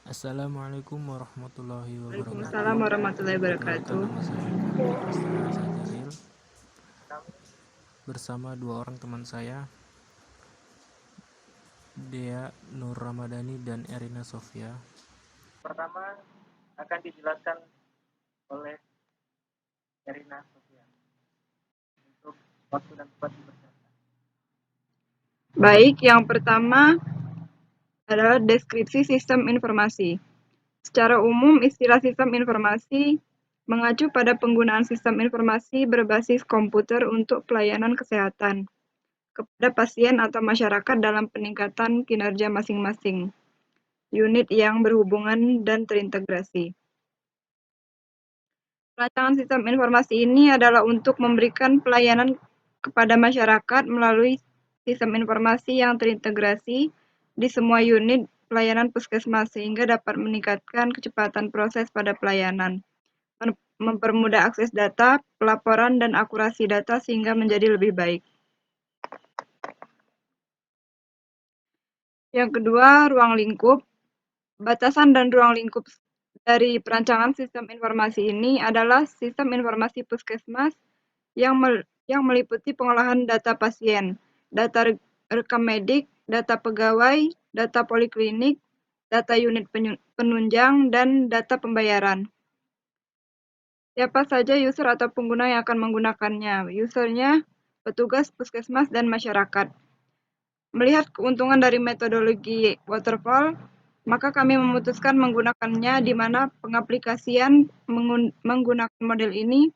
Assalamualaikum warahmatullahi wabarakatuh. Waalaikumsalam warahmatullahi Perkenalkan, wabarakatuh. nama saya Febri Astra Sajaril bersama dua orang teman saya, Dea Nur Ramadhani dan Erina Sofia. Pertama akan dijelaskan oleh Erina Sofia untuk waktu dan tempat dipersilakan. Baik, yang pertama adalah deskripsi sistem informasi. Secara umum, istilah sistem informasi mengacu pada penggunaan sistem informasi berbasis komputer untuk pelayanan kesehatan kepada pasien atau masyarakat dalam peningkatan kinerja masing-masing unit yang berhubungan dan terintegrasi. Perancangan sistem informasi ini adalah untuk memberikan pelayanan kepada masyarakat melalui sistem informasi yang terintegrasi di semua unit pelayanan puskesmas sehingga dapat meningkatkan kecepatan proses pada pelayanan, mempermudah akses data, pelaporan, dan akurasi data sehingga menjadi lebih baik. Yang kedua, ruang lingkup. Batasan dan ruang lingkup dari perancangan sistem informasi ini adalah sistem informasi puskesmas yang meliputi pengolahan data pasien, data rekam medik, data pegawai, data poliklinik, data unit penunjang, dan data pembayaran. Siapa saja user atau pengguna yang akan menggunakannya? Usernya, petugas puskesmas, dan masyarakat. Melihat keuntungan dari metodologi waterfall, maka kami memutuskan menggunakannya di mana pengaplikasian menggunakan model ini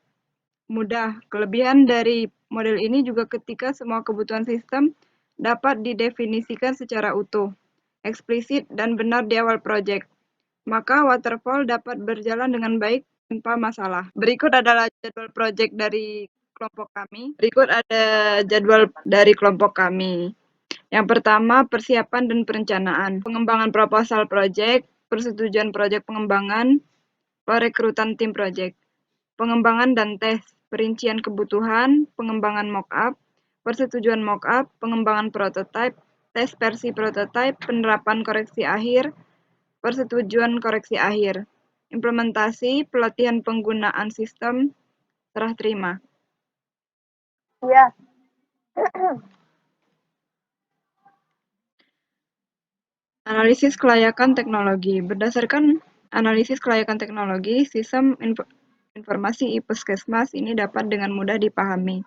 mudah. Kelebihan dari model ini juga ketika semua kebutuhan sistem dapat didefinisikan secara utuh, eksplisit, dan benar di awal proyek. Maka waterfall dapat berjalan dengan baik tanpa masalah. Berikut adalah jadwal proyek dari kelompok kami. Yang pertama, persiapan dan perencanaan. Pengembangan proposal proyek, persetujuan proyek pengembangan, perekrutan tim proyek. Pengembangan dan tes, perincian kebutuhan, pengembangan mock-up, persetujuan mock-up, pengembangan prototipe, tes versi prototipe, penerapan koreksi akhir, persetujuan koreksi akhir. Implementasi, pelatihan penggunaan sistem, serah terima. Ya. Analisis kelayakan teknologi. Berdasarkan analisis kelayakan teknologi, sistem informasi e-puskesmas ini dapat dengan mudah dipahami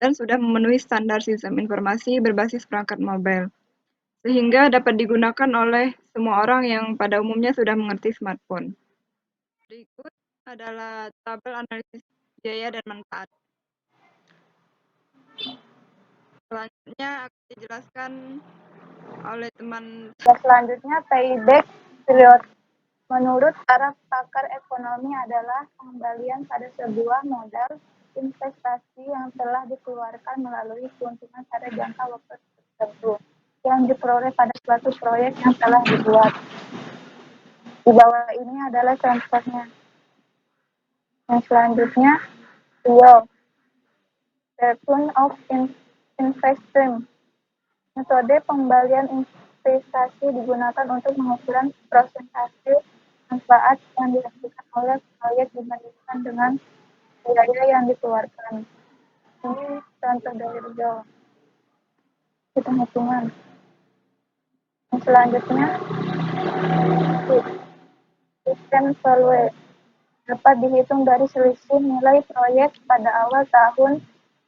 dan sudah memenuhi standar sistem informasi berbasis perangkat mobile, sehingga dapat digunakan oleh semua orang yang pada umumnya sudah mengerti smartphone. Berikut adalah tabel analisis biaya dan manfaat. Selanjutnya akan dijelaskan oleh teman. Selanjutnya, payback period. Menurut para pakar ekonomi adalah pengembalian pada sebuah modal investasi yang telah dikeluarkan melalui keuntungan pada jangka waktu tertentu yang diperoleh pada suatu proyek yang telah dibuat. Di bawah ini adalah contohnya. Yang selanjutnya, yield, return of investment. Metode pengembalian investasi digunakan untuk mengukur persentase manfaat yang dihasilkan oleh proyek dibandingkan dengan biaya yang dikeluarkan. Ini contoh dari Rizal. Hitung-hitungan. Yang selanjutnya, system value dapat dihitung dari selisih nilai proyek pada awal tahun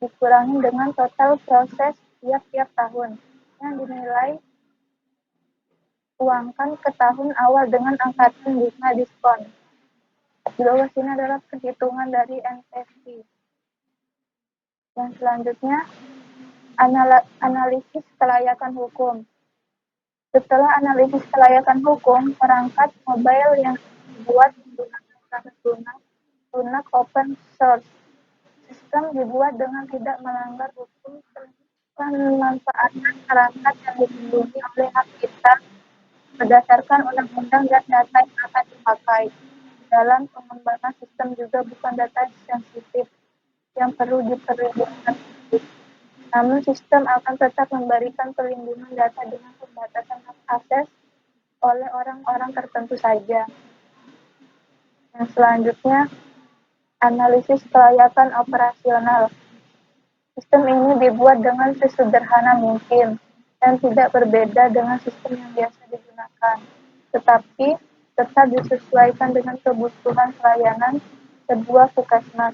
dikurangi dengan total proses tiap-tiap tahun yang dinilai uangkan ke tahun awal dengan angkatan bunga diskon. Di bawah sini adalah perhitungan dari NFP. Yang selanjutnya, analisis kelayakan hukum. Setelah analisis kelayakan hukum, perangkat mobile yang dibuat menggunakan perangkat lunak open source. Sistem dibuat dengan tidak melanggar hukum dan memanfaatkan perangkat yang dilindungi oleh hak cipta berdasarkan undang-undang dan data yang akan dipakai. Dalam pengembangan sistem juga bukan data sensitif yang perlu diperlindungan. Namun sistem akan tetap memberikan perlindungan data dengan pembatasan hak akses oleh orang-orang tertentu saja. Yang selanjutnya, analisis kelayakan operasional. Sistem ini dibuat dengan sesederhana mungkin dan tidak berbeda dengan sistem yang biasa digunakan, tetapi tetap disesuaikan dengan kebutuhan pelayanan sebuah puskesmas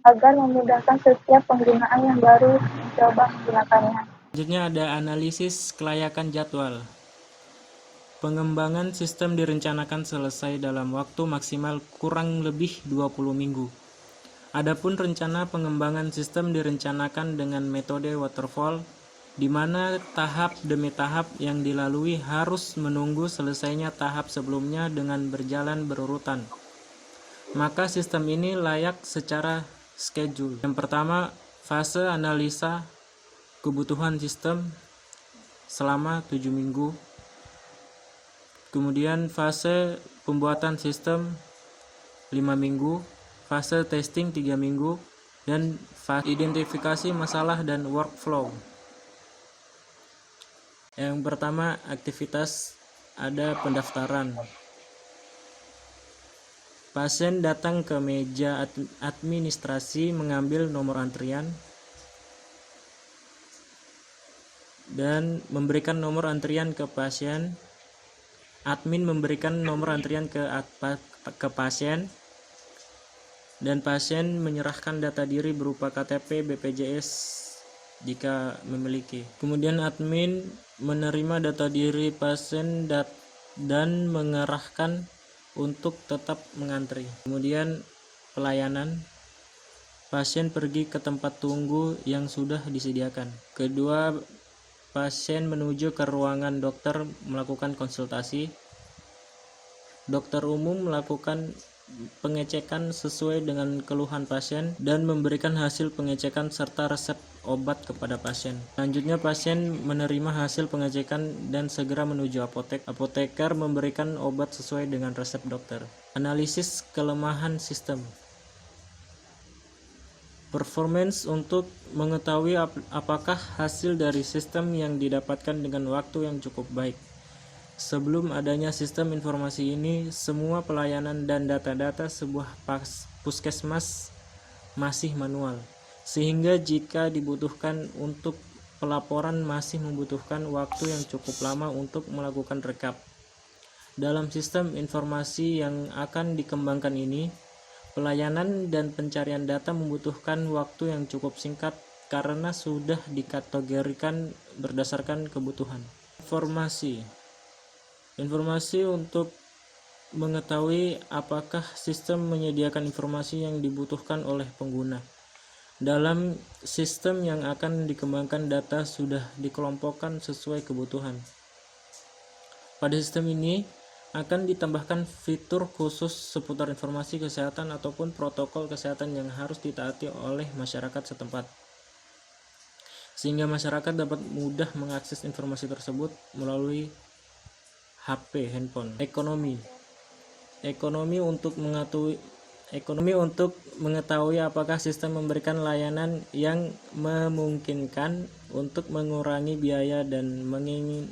agar memudahkan setiap penggunaan yang baru mencoba menggunakannya. Selanjutnya ada analisis kelayakan jadwal. Pengembangan sistem direncanakan selesai dalam waktu maksimal kurang lebih 20 minggu. Adapun rencana pengembangan sistem direncanakan dengan metode waterfall, di mana tahap demi tahap yang dilalui harus menunggu selesainya tahap sebelumnya dengan berjalan berurutan. Maka sistem ini layak secara schedule. Yang pertama, fase analisa kebutuhan sistem selama 7 minggu. Kemudian fase pembuatan sistem 5 minggu, fase testing 3 minggu, dan fase identifikasi masalah dan workflow. Yang pertama, aktivitas ada pendaftaran. Pasien datang ke meja administrasi mengambil nomor antrian dan memberikan nomor antrian ke pasien. Admin memberikan nomor antrian ke pasien, dan pasien menyerahkan data diri berupa KTP, BPJS jika memiliki. Kemudian admin menerima data diri pasien dan mengarahkan untuk tetap mengantri. Kemudian pelayanan, pasien pergi ke tempat tunggu yang sudah disediakan. Kedua, pasien menuju ke ruangan dokter melakukan konsultasi. Dokter umum melakukan pengecekan sesuai dengan keluhan pasien dan memberikan hasil pengecekan serta resep obat kepada pasien. Selanjutnya, pasien menerima hasil pengecekan dan segera menuju apotek. Apoteker memberikan obat sesuai dengan resep dokter. Analisis kelemahan sistem. Performance untuk mengetahui apakah hasil dari sistem yang didapatkan dengan waktu yang cukup baik. Sebelum adanya sistem informasi ini, semua pelayanan dan data-data sebuah puskesmas masih manual, sehingga jika dibutuhkan untuk pelaporan masih membutuhkan waktu yang cukup lama untuk melakukan rekap. Dalam sistem informasi yang akan dikembangkan ini, pelayanan dan pencarian data membutuhkan waktu yang cukup singkat karena sudah dikategorikan berdasarkan kebutuhan. Informasi untuk mengetahui apakah sistem menyediakan informasi yang dibutuhkan oleh pengguna. Dalam sistem yang akan dikembangkan, data sudah dikelompokkan sesuai kebutuhan. Pada sistem ini akan ditambahkan fitur khusus seputar informasi kesehatan ataupun protokol kesehatan yang harus ditaati oleh masyarakat setempat, sehingga masyarakat dapat mudah mengakses informasi tersebut melalui HP, handphone. Ekonomi untuk mengetahui apakah sistem memberikan layanan yang memungkinkan untuk mengurangi biaya dan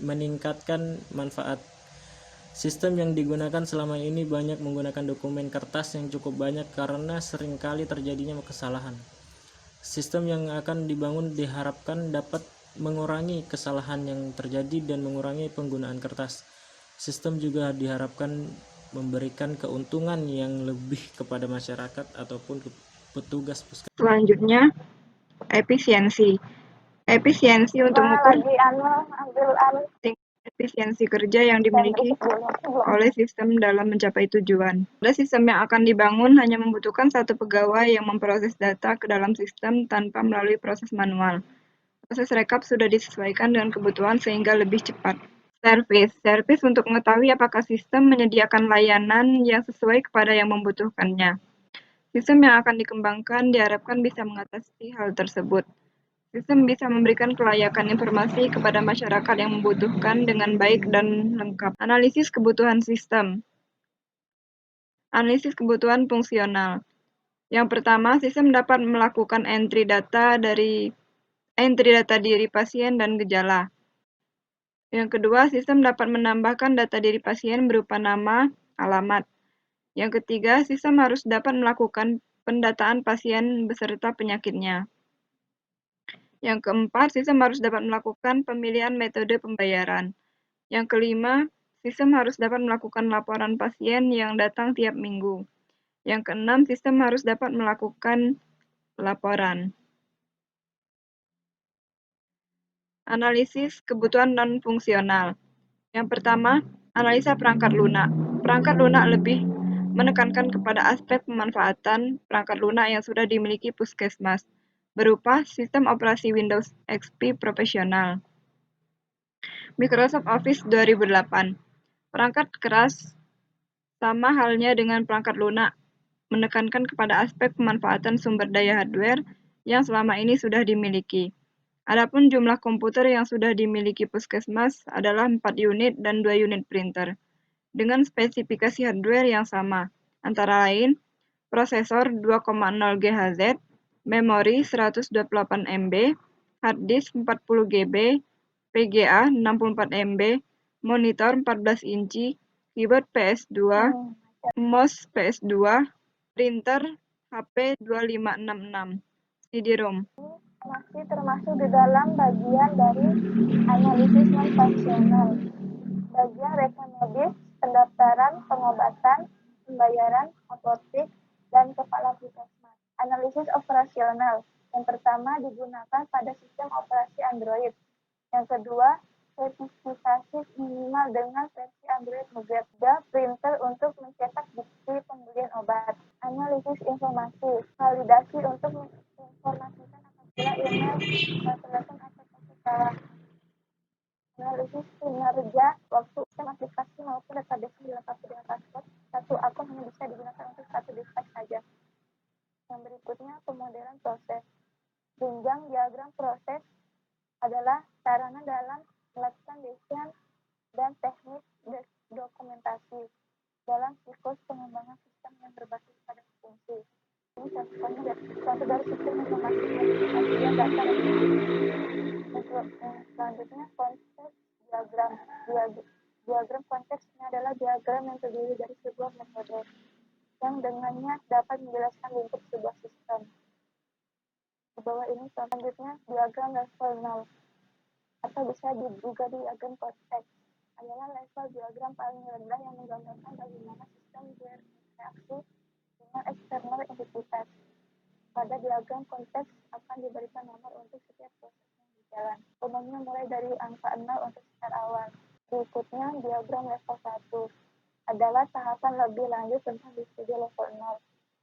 meningkatkan manfaat. Sistem yang digunakan selama ini banyak menggunakan dokumen kertas yang cukup banyak karena seringkali terjadinya kesalahan. Sistem yang akan dibangun diharapkan dapat mengurangi kesalahan yang terjadi dan mengurangi penggunaan kertas. Sistem juga diharapkan memberikan keuntungan yang lebih kepada masyarakat ataupun petugas puskesmas. Selanjutnya, efisiensi. Efisiensi untuk mengukur efisiensi kerja yang dimiliki oleh sistem dalam mencapai tujuan. Pada sistem yang akan dibangun hanya membutuhkan satu pegawai yang memproses data ke dalam sistem tanpa melalui proses manual. Proses rekap sudah disesuaikan dengan kebutuhan sehingga lebih cepat. Servis untuk mengetahui apakah sistem menyediakan layanan yang sesuai kepada yang membutuhkannya. Sistem yang akan dikembangkan diharapkan bisa mengatasi hal tersebut. Sistem bisa memberikan kelayakan informasi kepada masyarakat yang membutuhkan dengan baik dan lengkap. Analisis kebutuhan sistem. Analisis kebutuhan fungsional. Yang pertama, sistem dapat melakukan entry data diri pasien dan gejala. Yang kedua, sistem dapat menambahkan data diri pasien berupa nama, alamat. Yang ketiga, sistem harus dapat melakukan pendataan pasien beserta penyakitnya. Yang keempat, sistem harus dapat melakukan pemilihan metode pembayaran. Yang kelima, sistem harus dapat melakukan laporan pasien yang datang tiap minggu. Yang keenam, sistem harus dapat melakukan laporan. Analisis kebutuhan non-fungsional. Yang pertama, analisa perangkat lunak. Perangkat lunak lebih menekankan kepada aspek pemanfaatan perangkat lunak yang sudah dimiliki puskesmas, berupa sistem operasi Windows XP profesional. Microsoft Office 2008. Perangkat keras sama halnya dengan perangkat lunak, menekankan kepada aspek pemanfaatan sumber daya hardware yang selama ini sudah dimiliki. Adapun jumlah komputer yang sudah dimiliki puskesmas adalah 4 unit dan 2 unit printer, dengan spesifikasi hardware yang sama, antara lain prosesor 2,0 GHz, memori 128 MB, hard disk 40 GB, VGA 64 MB, monitor 14 inci, keyboard PS2, mouse PS2, printer HP 2566, CD-ROM. Masih termasuk di dalam bagian dari analisis non-fungsional. Bagian rekam medis, pendaftaran, pengobatan, pembayaran, apotek, dan kepala puskesmas. Analisis operasional. Yang pertama digunakan pada sistem operasi Android. Yang kedua, sertifikasi minimal dengan versi Android Nougat. Printer untuk mencetak bukti pembelian obat. Analisis informasi. Validasi untuk menginformasikan apabila email, telepon atau salah. Analisis kinerja waktu sistem aplikasi maupun database dilengkapi dengan password. Satu akun hanya bisa digunakan untuk satu device saja. Yang berikutnya, pemodelan proses. Jenjang diagram proses adalah sarana dalam melakukan desain dan teknik dokumentasi dalam siklus pengembangan sistem yang berbasis pada fungsi. Ini contoh dari sistem informasi yang data dan selanjutnya konteks diagram. Diagram konteks ini adalah diagram yang terdiri dari sebuah metode yang dengannya dapat menjelaskan lingkup sebuah sistem. Di bawah ini selanjutnya diagram level 0 atau bisa juga diagram konteks adalah level diagram paling rendah yang menggambarkan bagaimana sistem bereaksi dengan eksternal entitas. Pada diagram konteks akan diberikan nomor untuk setiap proses yang berjalan. Umumnya mulai dari angka 0 untuk start awal. Berikutnya diagram level 1 adalah tahapan lebih lanjut tentang DCD level 0,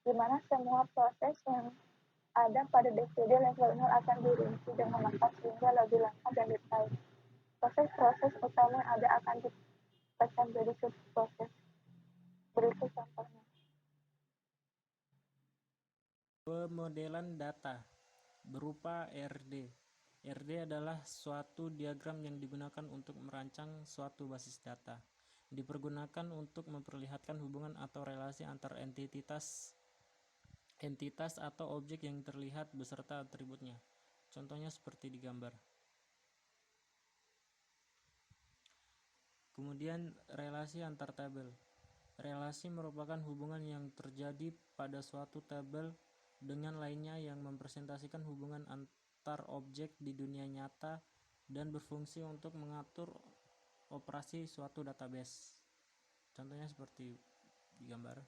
di mana semua proses yang ada pada DCD level 0 akan dirinci dengan lengkap sehingga lebih lengkap dan detail. Proses-proses utama yang ada akan dipecah menjadi subproses. Berikut contohnya. Pemodelan data berupa RD. RD adalah suatu diagram yang digunakan untuk merancang suatu basis data. Dipergunakan untuk memperlihatkan hubungan atau relasi antar entitas atau objek yang terlihat beserta atributnya. Contohnya seperti di gambar. Kemudian relasi antar tabel. Relasi merupakan hubungan yang terjadi pada suatu tabel dengan lainnya yang mempresentasikan hubungan antar objek di dunia nyata dan berfungsi untuk mengatur operasi suatu database. Contohnya seperti di gambar.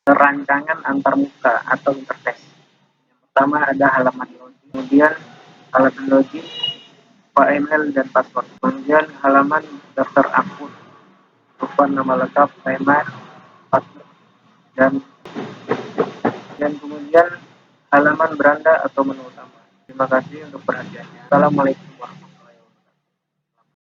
Rancangan antarmuka atau interface. Yang pertama ada halaman login, kemudian halaman login, email dan password. Kemudian halaman daftar akun, berupa nama lengkap, email, password, dan kemudian halaman beranda atau menu utama. Terima kasih untuk perhatiannya. Assalamualaikum.